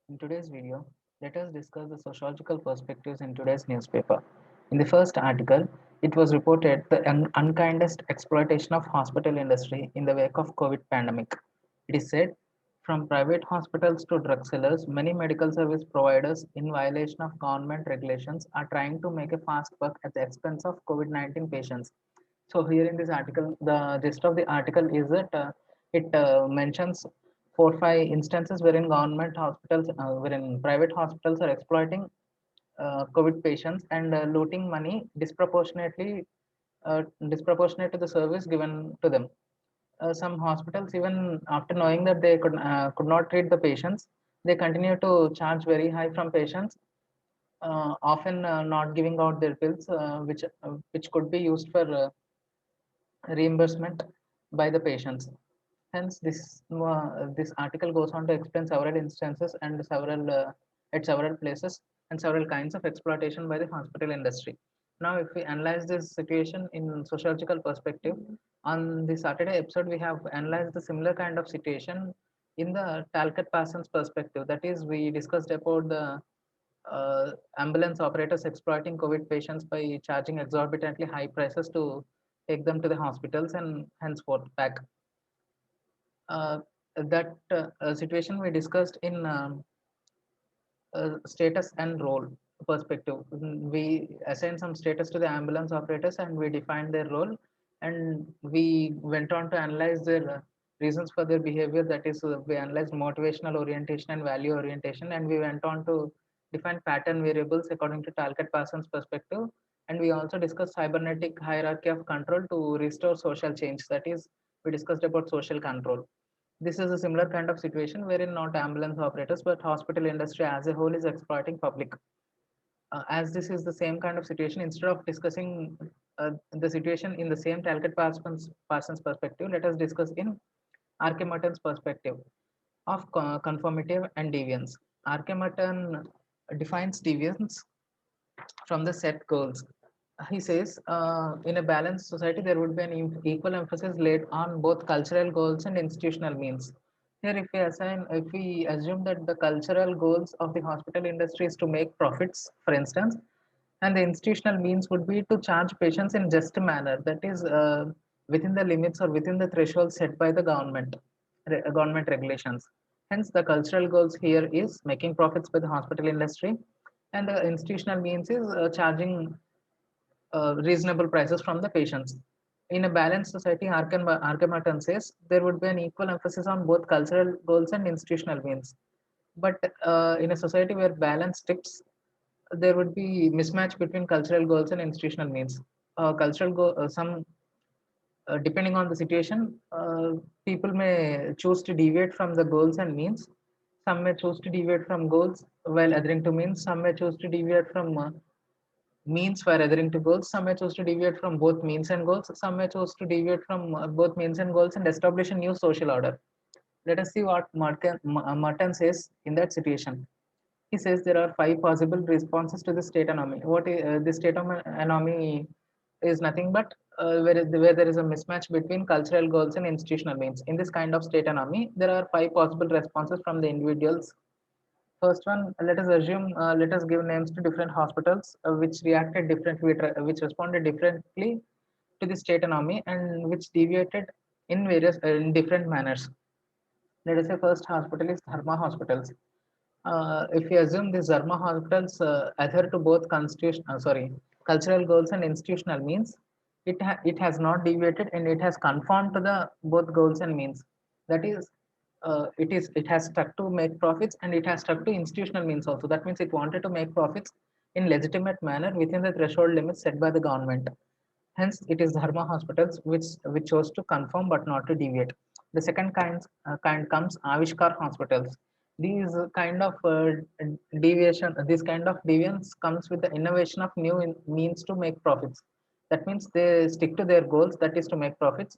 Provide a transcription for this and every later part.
In today's video, let us discuss the sociological perspectives in today's newspaper. In the first article, it was reported the unkindest exploitation of hospital industry in the wake of COVID pandemic. It is said, from private hospitals to drug sellers, many medical service providers, in violation of government regulations, are trying to make a fast buck at the expense of COVID-19 patients. So here in this article, the gist of the article is that it mentions 4 5 instances wherein government hospitals, wherein private hospitals are exploiting COVID patients and looting money disproportionate to the service given to them. Some hospitals, even after knowing that they could not treat the patients, they continue to charge very high from patients, often not giving out their bills, which could be used for reimbursement by the patients. Hence, this article goes on to explain several instances and several at several places and several kinds of exploitation by the hospital industry. Now, if we analyze this situation in sociological perspective, on the Saturday episode, we have analyzed the similar kind of situation in the Talcott Parsons perspective. That is, we discussed about the ambulance operators exploiting COVID patients by charging exorbitantly high prices to take them to the hospitals and henceforth back. That situation we discussed in status and role perspective. We assign some status to the ambulance operators and we defined their role, and we went on to analyze their reasons for their behavior. That is, we analyzed motivational orientation and value orientation, and we went on to define pattern variables according to Talcott Parsons perspective. And we also discussed cybernetic hierarchy of control to restore social change. That is, we discussed about social control. This is a similar kind of situation wherein not ambulance operators but hospital industry as a whole is exploiting public. As this is the same kind of situation, instead of discussing the situation in the same Talcott Parsons perspective, let us discuss in R.K. Merton's perspective of conformity and deviance. R.K. Merton defines deviance from the set goals. He says, in a balanced society, there would be an equal emphasis laid on both cultural goals and institutional means. Here, if we assume that the cultural goals of the hospital industry is to make profits, for instance, and the institutional means would be to charge patients in just a manner, that is, within the limits or within the threshold set by the government regulations. Hence, the cultural goals here is making profits by the hospital industry, and the institutional means is charging reasonable prices from the patients. In a balanced society, Archimedes says there would be an equal emphasis on both cultural goals and institutional means. But in a society where balance tips, there would be mismatch between cultural goals and institutional means. Some depending on the situation, people may choose to deviate from the goals and means. Some may choose to deviate from goals while adhering to means. Some may choose to deviate from means while adhering to goals. Some may choose to deviate from both means and goals. Some may choose to deviate from both means and goals and establish a new social order. Let us see what Merton says in that situation. He says there are 5 possible responses to the state anomy. The state anomy is nothing but where there is a mismatch between cultural goals and institutional means. In this kind of state anomy, there are 5 possible responses from the individuals. First one, let us give names to different hospitals which reacted differently, which responded differently to the state anomy and which deviated in different manners. Let us say first hospital is Dharma hospitals. If you assume these Dharma hospitals adhere to both cultural goals and institutional means, it has not deviated and it has conformed to the both goals and means. That is, it has stuck to make profits and it has stuck to institutional means also. That means it wanted to make profits in legitimate manner within the threshold limits set by the government. Hence, it is Dharma hospitals which chose to conform but not to deviate. The second kind comes Avishkar hospitals. These kind of this kind of deviance comes with the innovation of new means to make profits. That means they stick to their goals, that is to make profits,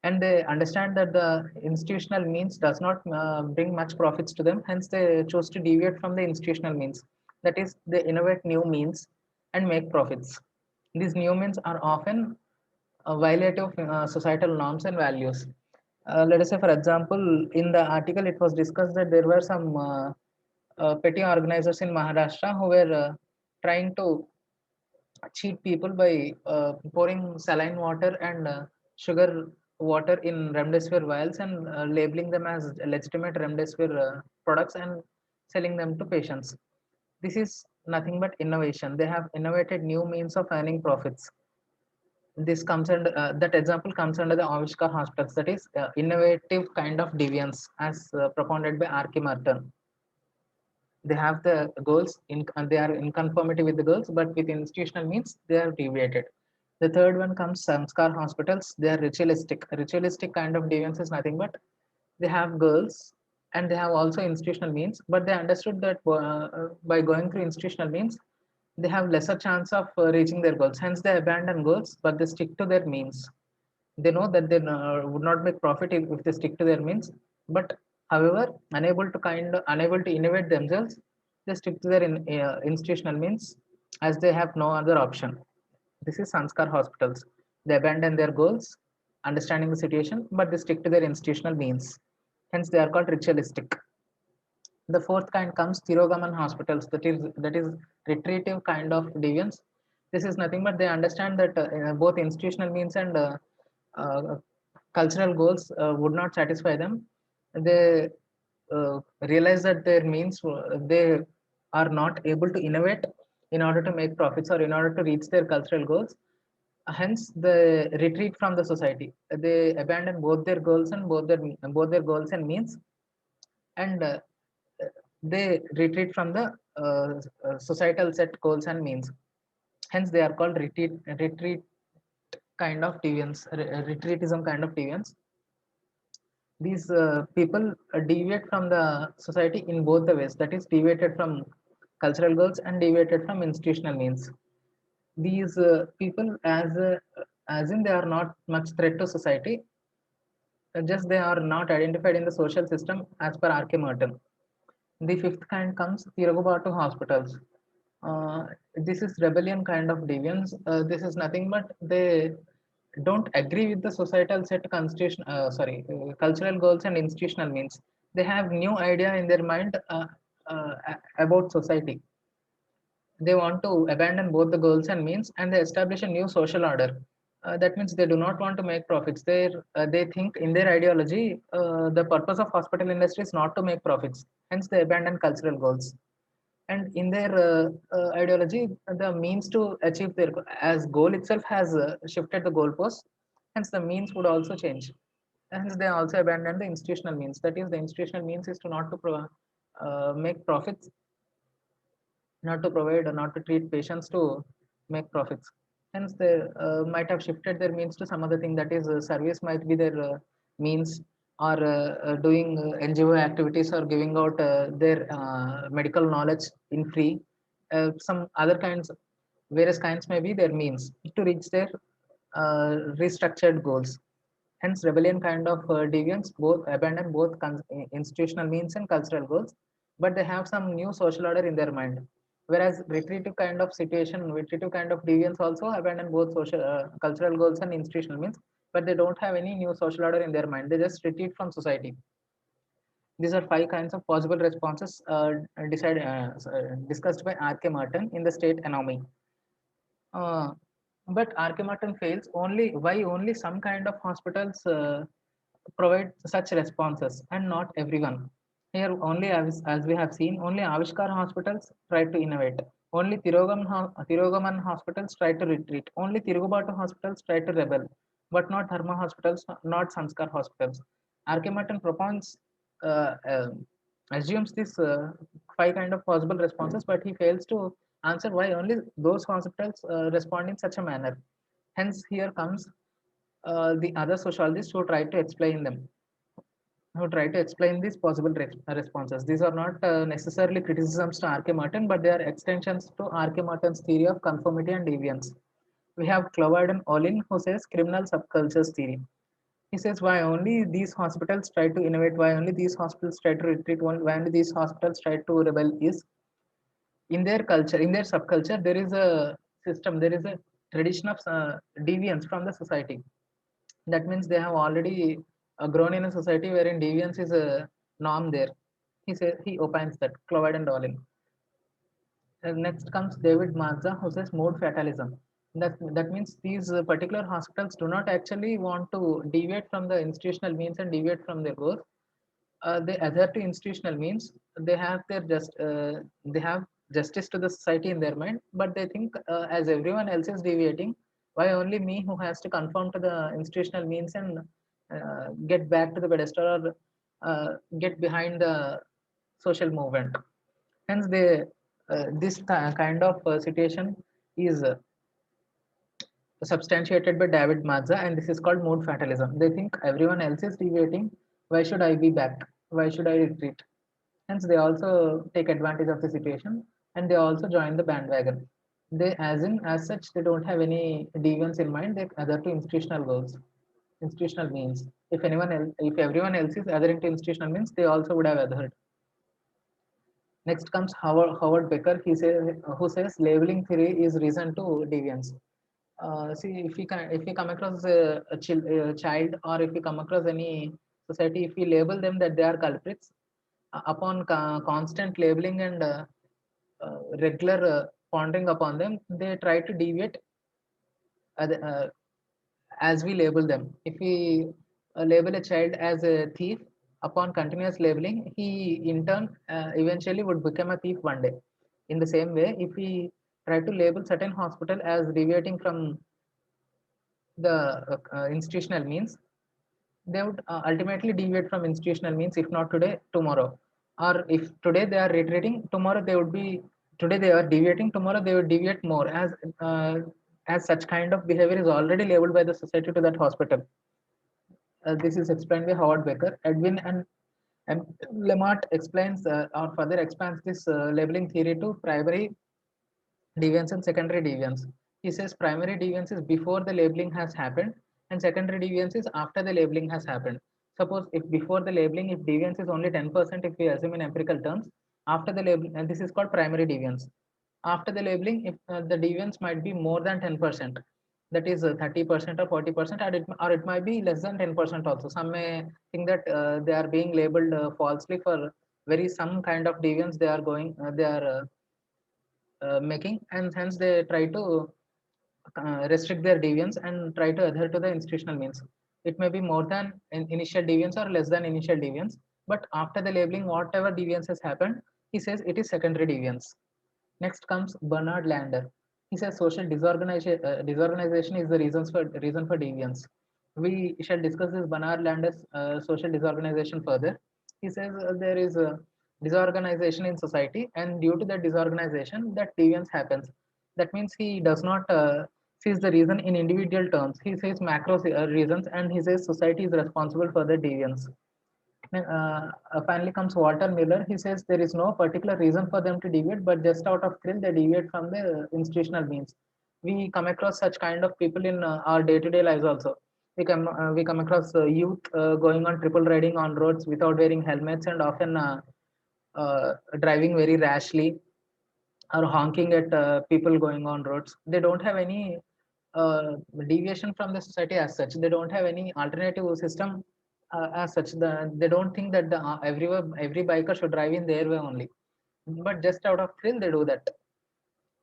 and they understand that the institutional means does not bring much profits to them. Hence, they choose to deviate from the institutional means. That is, they innovate new means and make profits. These new means are often violative of societal norms and values. Let us say, for example, in the article, it was discussed that there were some petty organizers in Maharashtra who were trying to cheat people by pouring saline water and sugar water in remdesivir vials and labeling them as legitimate remdesivir products and selling them to patients. This is nothing but innovation. They have innovated new means of earning profits. This comes under that example comes under the Avishkar hospitals, that is innovative kind of deviance as propounded by R.K. Martin. They have the goals in they are in conformity with the goals, but with institutional means they are deviated. The third one comes Samskar hospitals. They are ritualistic. Ritualistic kind of deviance is nothing but they have goals and they have also institutional means, but they understood that by going through institutional means they have lesser chance of reaching their goals. Hence they abandon goals, but they stick to their means. They know that they would not make profit if they stick to their means, but however unable to innovate themselves, they stick to their institutional means as they have no other option. This is Sanskar hospitals. They abandon their goals, understanding the situation, but they stick to their institutional means. Hence they are called ritualistic. The fourth kind comes Tirogaman hospitals, that is retreative kind of deviance. This is nothing but they understand that both institutional means and uh, cultural goals would not satisfy them. They realize that their means they are not able to innovate in order to make profits or in order to reach their cultural goals. Hence, they retreat from the society. They abandon both their goals and both their goals and means, and they retreat from the societal set goals and means. Hence, they are called retreat kind of deviance, retreatism kind of deviance. These people deviate from the society in both the ways, that is deviated from cultural goals and deviated from institutional means. These people as in they are not much threat to society, just they are not identified in the social system as per R.K. Merton. The fifth kind comes Tirugubatu hospitals. uh, this is rebellion kind of deviance. This is nothing but they don't agree with the societal set constitution cultural goals and institutional means. They have new idea in their mind about society. They want to abandon both the goals and means and they establish a new social order. That means they do not want to make profits. They think in their ideology the purpose of hospital industry is not to make profits. Hence they abandon cultural goals. And in their ideology, the means to achieve their as goal itself has shifted the goalpost. Hence the means would also change. Hence they also abandon the institutional means. That is, the institutional means is to not to make profits, not to provide or not to treat patients to make profits. Hence, they might have shifted their means to some other thing. That is, service might be their means, or doing NGO activities or giving out their medical knowledge in free. Some other kinds, various kinds may be their means to reach their restructured goals. Hence, rebellion kind of deviants both abandon both institutional means and cultural goals, but they have some new social order in their mind. Whereas retreative kind of deviants also abandon both social, cultural goals and institutional means, but they don't have any new social order in their mind. They just retreat from society. These are five kinds of possible responses discussed by R.K. Martin in the state anomy. Uh, but R.K. Martin fails only why only some kind of hospitals provide such responses and not everyone. Here only as we have seen, only Avishkar hospitals try to innovate. Only Tirogaman hospitals try to retreat. Only Tirugubatu hospitals try to rebel, but not Dharma hospitals, not Sanskar hospitals. R.K. Martin propounds, uh, uh, assumes this five kind of possible responses, but he fails to answer why only those hospitals respond in such a manner. Hence, here comes the other sociologists who try to explain them, who try to explain these possible responses. These are not necessarily criticisms to R.K. Martin, but they are extensions to R.K. Martin's theory of conformity and deviance. We have Cloward and Olin, who says criminal subcultures theory. He says why only these hospitals try to innovate, why only these hospitals try to retreat, why only these hospitals try to rebel is in their culture, in their subculture, there is a system, there is a tradition of deviance from the society. That means they have already grown in a society wherein deviance is a norm there. He says, he opines that Cloyd and Darwin. Next comes David Mazza, who says mode fatalism. That means these particular hospitals do not actually want to deviate from the institutional means and deviate from their goals. They adhere to institutional means. They have they have justice to the society in their mind, but they think as everyone else is deviating, why only me who has to conform to the institutional means and get back to the pedestal or get behind the social movement. Hence, this kind of situation is substantiated by David Mazza, and this is called mood fatalism. They think everyone else is deviating. Why should I be back? Why should I retreat? Hence, they also take advantage of the situation and they also join the bandwagon. They, as such, they don't have any deviance in mind. They adhere to institutional goals, institutional means. If everyone else is adhering to institutional means, they also would have adhered. Next comes Howard Becker. Who says labeling theory is reason to deviance. See, if we come across a child, or if we come across any society, if we label them that they are culprits, upon constant labeling and regular pondering upon them, they try to deviate uh, as we label them. If we label a child as a thief, upon continuous labeling, he in turn eventually would become a thief one day. In the same way, if we try to label certain hospital as deviating from the institutional means, they would ultimately deviate from institutional means, if not today, tomorrow. Or if today they are retreating, tomorrow they would be, today they are deviating, tomorrow they would deviate more, uh, as such kind of behavior is already labeled by the society to that hospital. This is explained by Howard Becker. Edwin and Lemart explains or further expands this labeling theory to primary deviance and secondary deviance. He says primary deviance is before the labeling has happened, and secondary deviance is after the labeling has happened. Suppose if before the labeling, if deviance is only 10%, if we assume in empirical terms, after the labeling, and this is called primary deviance. After the labeling, if the deviance might be more than 10%, that is 30% or 40%, or it might be less than 10% also. Some may think that they are being labeled falsely for very some kind of deviance they are making, and hence they try to restrict their deviance and try to adhere to the institutional means. It may be more than initial deviance or less than initial deviance, but after the labeling, whatever deviance has happened, he says it is secondary deviance. Next comes Bernard Lander. He says social disorganization is the reason for deviance. We shall discuss this Bernard Lander's social disorganization further. He says there is a disorganization in society, and due to that disorganization, that deviance happens. That means he does not sees the reason in individual terms. He says macro reasons, and he says society is responsible for the deviance. Finally comes Walter Miller. He says there is no particular reason for them to deviate, but just out of thrill, they deviate from the institutional means. We come across such kind of people in our day-to-day lives also. We come across youth going on triple riding on roads without wearing helmets, and often driving very rashly, or honking at people going on roads. They don't have any deviation from the society as such. They don't have any alternative system as such. They don't think that every biker should drive in their way only, but just out of thrill they do that.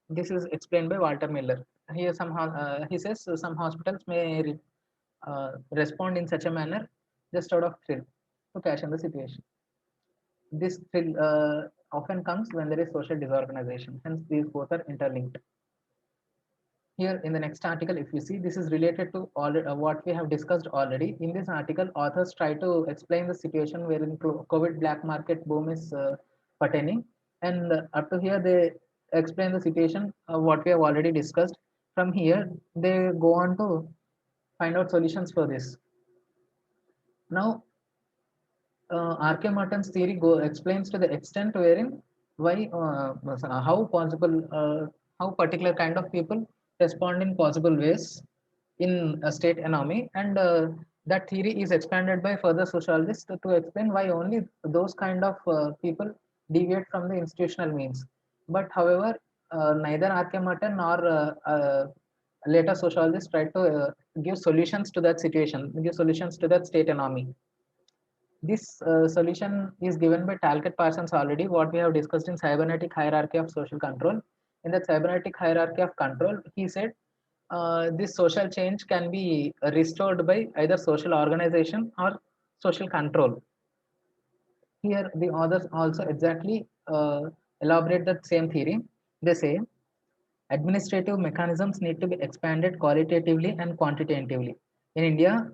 This is explained by Walter Miller. Here, he says some hospitals may respond in such a manner just out of thrill to caution the situation. This thrill often comes when there is social disorganization. Hence, these both are interlinked. Here in the next article, if you see, this is related to what we have discussed already. In this article, authors try to explain the situation wherein COVID black market boom is pertaining. And up to here, they explain the situation, what we have already discussed. From here, they go on to find out solutions for this. Now, R.K. Martin's theory explains to the extent wherein why, how particular kind of people respond in possible ways in a state economy, and that theory is expanded by further sociologists to explain why only those kind of people deviate from the institutional means. But however, neither R.K. Martin nor later sociologists try to give solutions to that situation, give solutions to that state economy. This solution is given by Talcott Parsons already, what we have discussed in cybernetic hierarchy of social control. In the cybernetic hierarchy of control, he said this social change can be restored by either social organization or social control. Here, the authors also exactly elaborate that same theory. They say administrative mechanisms need to be expanded qualitatively and quantitatively. In India,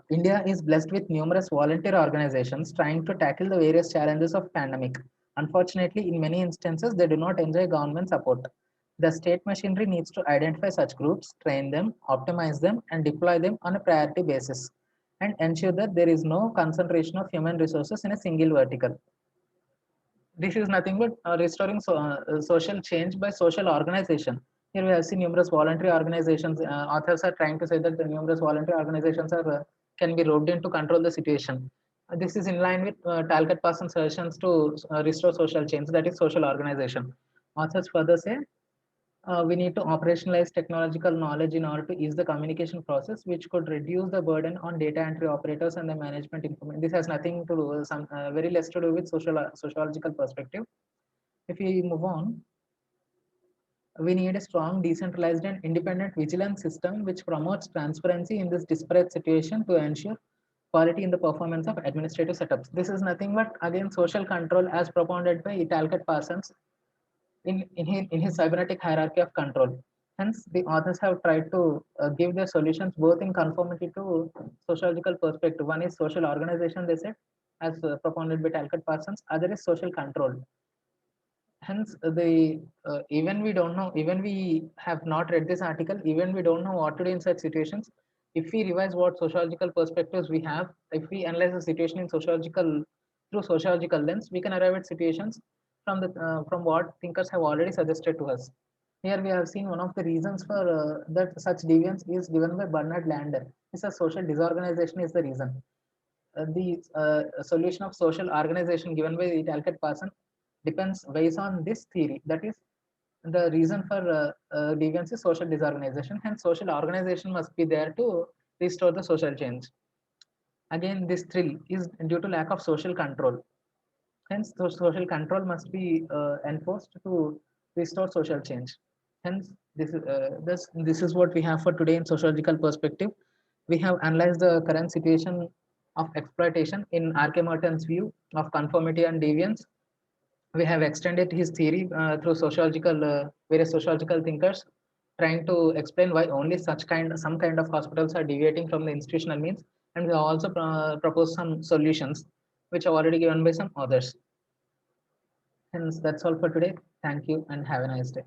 India is blessed with numerous volunteer organizations trying to tackle the various challenges of pandemic. Unfortunately, in many instances, they do not enjoy government support. The state machinery needs to identify such groups, train them, optimize them, and deploy them on a priority basis, and ensure that there is no concentration of human resources in a single vertical. This is nothing but restoring social change by social organization. Here we have seen numerous voluntary organizations. Authors are trying to say that the numerous voluntary organizations are can be roped in to control the situation. This is in line with Talcott Parsons' suggestions to restore social change, that is social organization. Authors further say we need to operationalize technological knowledge in order to ease the communication process, which could reduce the burden on data entry operators and the management information. This has nothing to do with some very less to do with sociological perspective. If we move on, we need a strong, decentralized, and independent vigilance system which promotes transparency in this disparate situation to ensure quality in the performance of administrative setups. This is nothing but again social control as propounded by Talcott Parsons in his cybernetic hierarchy of control. Hence, the authors have tried to give their solutions both in conformity to sociological perspective. One is social organization, they said, as propounded by Talcott Parsons. Other is social control. Hence, the even we don't know, even we have not read this article, even we don't know what to do in such situations. If we revise what sociological perspectives we have, if we analyze the situation in sociological through sociological lens, we can arrive at situations from what thinkers have already suggested to us. Here we have seen one of the reasons for that such deviance is given by Bernard Lander. It's a social disorganization is the reason. The solution of social organization given by Talcott Parson depends based on this theory. That is, the reason for deviance is social disorganization. Hence, social organization must be there to restore the social change. Again, this thrill is due to lack of social control. Hence, the social control must be enforced to restore social change. Hence, this is what we have for today in sociological perspective. We have analyzed the current situation of exploitation in R.K. Merton's view of conformity and deviance. We have extended his theory through various sociological thinkers, trying to explain why only some kind of hospitals are deviating from the institutional means, and we have also proposed some solutions, which are already given by some others. Hence, that's all for today. Thank you and have a nice day.